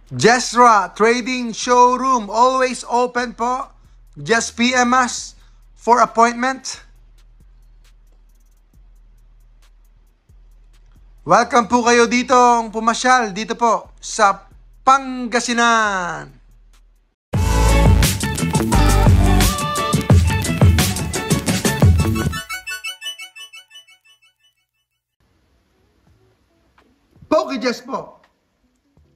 Jesra Trading Showroom, always open po. Just PM us for appointment. Welcome po kayo ditong pumasyal dito po sa Pangasinan. PokeJess po,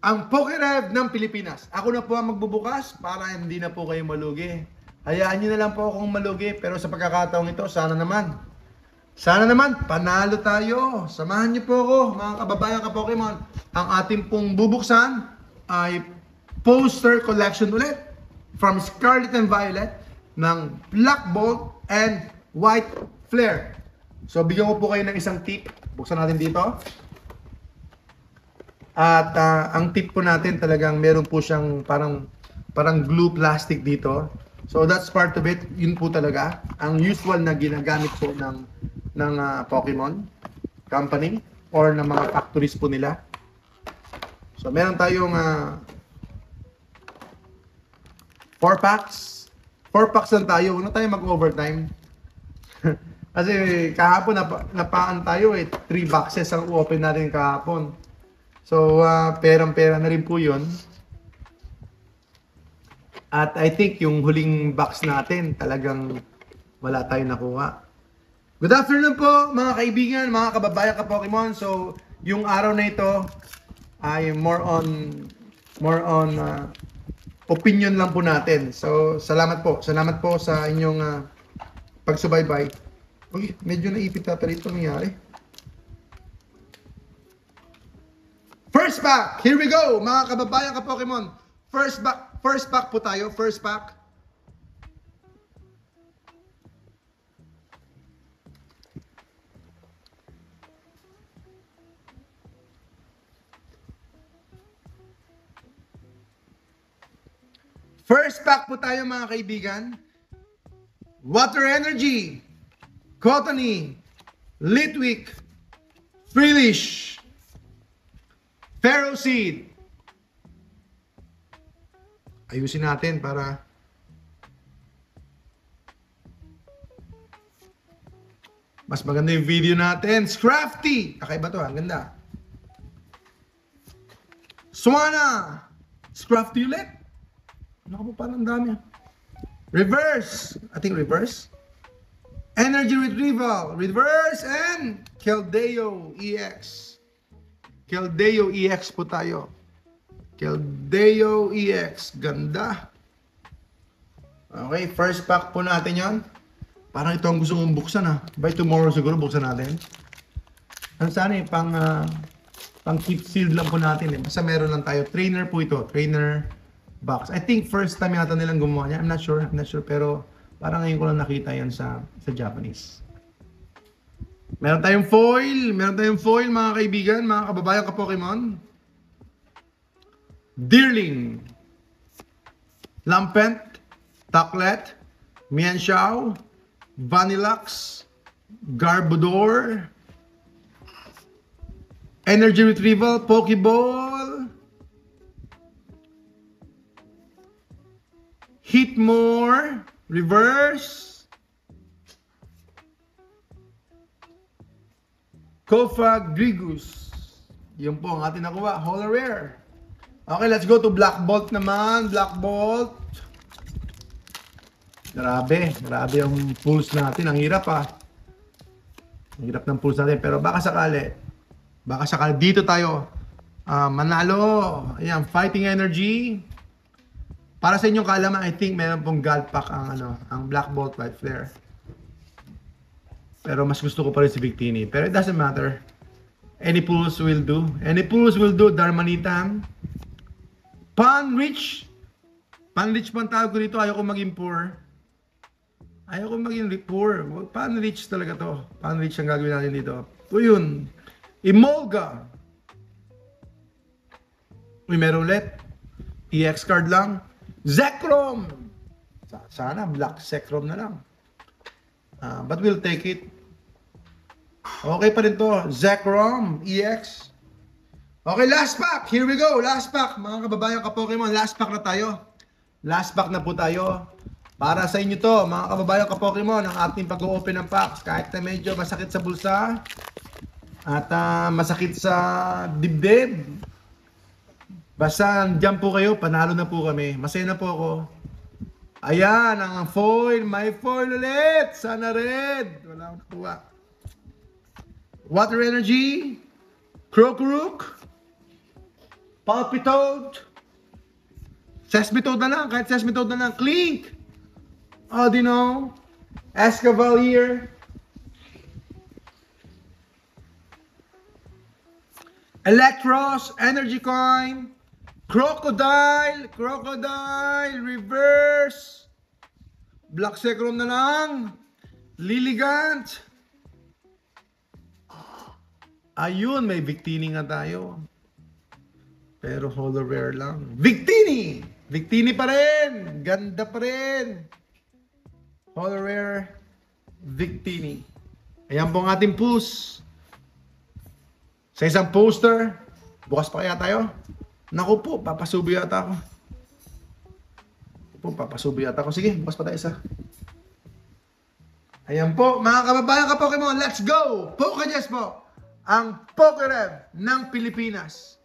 ang PokeRev ng Pilipinas. Ako na po ang magbubukas para hindi na po kayo malugi. Hayaan nyo na lang po akong malugi, pero sa pagkakataong ito, sana naman, panalo tayo. Samahan niyo po ako, mga kababayan ka-Pokemon. Ang ating pong bubuksan ay poster collection ulit from Scarlet and Violet ng Black Bolt and White Flare. So, bigyan ko po kayo ng isang tip. Buksan natin dito. At ang tip po natin talagang meron po siyang parang glue plastic dito. So that's part of it. Yun po talaga ang usual na ginagamit po ng Pokemon company or ng mga factories po nila. So meron tayong 4 packs. 4 packs lang tayo. Huwag na tayo mag-overtime. Kasi kahapon napaan tayo 3 boxes ang open natin kahapon. So, perang-pera na rin po yun. At I think yung huling box natin, talagang wala tayong nakuha. Good afternoon po mga kaibigan, mga kababayan ka-Pokemon. So, yung araw na ito ay more on opinion lang po natin. So, salamat po sa inyong pagsubaybay. Uy, medyo naipit na rito nangyari. First pack! Here we go, mga kababayan ka-Pokemon. First pack po tayo. First pack. First pack po tayo, mga kaibigan. Water Energy, Cottony, Litwick, Freelish, Ferroseed. Ayusin natin para mas maganda yung video natin. Scrafty! Kakaiba to, ang ganda. Swana! Scrafty ulit. Naku po, parang dami. Reverse! I think reverse. Energy Retrieval. Reverse and Keldeo EX. Keldeo EX po tayo. Keldeo EX. Ganda. Okay, first pack po natin yon. Parang ito ang gusto kong buksan By tomorrow siguro buksan natin. Ano sana pang keep sealed lang po natin Basta meron lang tayo. Trainer po ito. Trainer box. I think first time yata nilang gumawa niya. I'm not sure. Pero parang ngayon ko lang nakita yan sa Japanese. Meron tayong foil, mga kaibigan, mga kababayan ka-Pokemon. Deerling, Lampent, Tucklet, Mienshao, Vanilluxe, Garbodor, Energy Retrieval, Pokeball, Hitmore, Reverse, Kofag Grigus. Yun po ang ating nakuha. Holo Rare. Okay, let's go to Black Bolt naman. Black Bolt. Grabe ang pulse natin. Ang hirap Ang hirap ng pulse natin. Pero baka sakali dito tayo manalo. Ayan, Fighting Energy. Para sa inyong kaalaman, I think meron pong Galpak ang Black Bolt White Flare. Pero mas gusto ko pa rin si Victini. Pero it doesn't matter. Any pulls will do. Darmanitan. Panrich pang tawag ko dito. Ayoko maging poor. Panrich talaga to. Panrich ang gagawin natin dito. Ito yun. Emolga. Meron ulit. EX card lang. Zekrom. Sana Black Zekrom na lang. But we'll take it. Okay pa rin to. Zekrom EX. Okay, last pack. Here we go. Last pack. Mga kababayan ka-Pokemon, last pack na tayo. Last pack na po tayo. Para sa inyo to, mga kababayan ka-Pokemon, ang ating pag-open ng packs. Kahit na medyo masakit sa bulsa at masakit sa dibdib. Basta dyan po kayo, panalo na po kami. Masaya na po ako. Ayan, ang foil. May foil ulit. Sana red. Wala akong nakuha. Water Energy. Krokorok. Palpitoad. Sesmitoad na lang. Kahit Sesmitoad na lang. Klink. Audino. Escavalier. Electros. Energy Coin. Crocodile. Crocodile. Reverse. Black Secrom na lang. Lilligant. Ayun, may Victini nga tayo. Pero holo rare lang. Victini! Victini pa rin! Ganda pa rin! Holo rare. Victini. Ayan po ang ating push. Sa isang poster. Bukas pa kaya tayo? Naku po, papasubo yata ako. Papasubo yata ako. Sige, bukas pa tayo isa. Ayan po, mga kababayan ka Pokemon, let's go! Pokédex po! Ang Pokérev ng Pilipinas.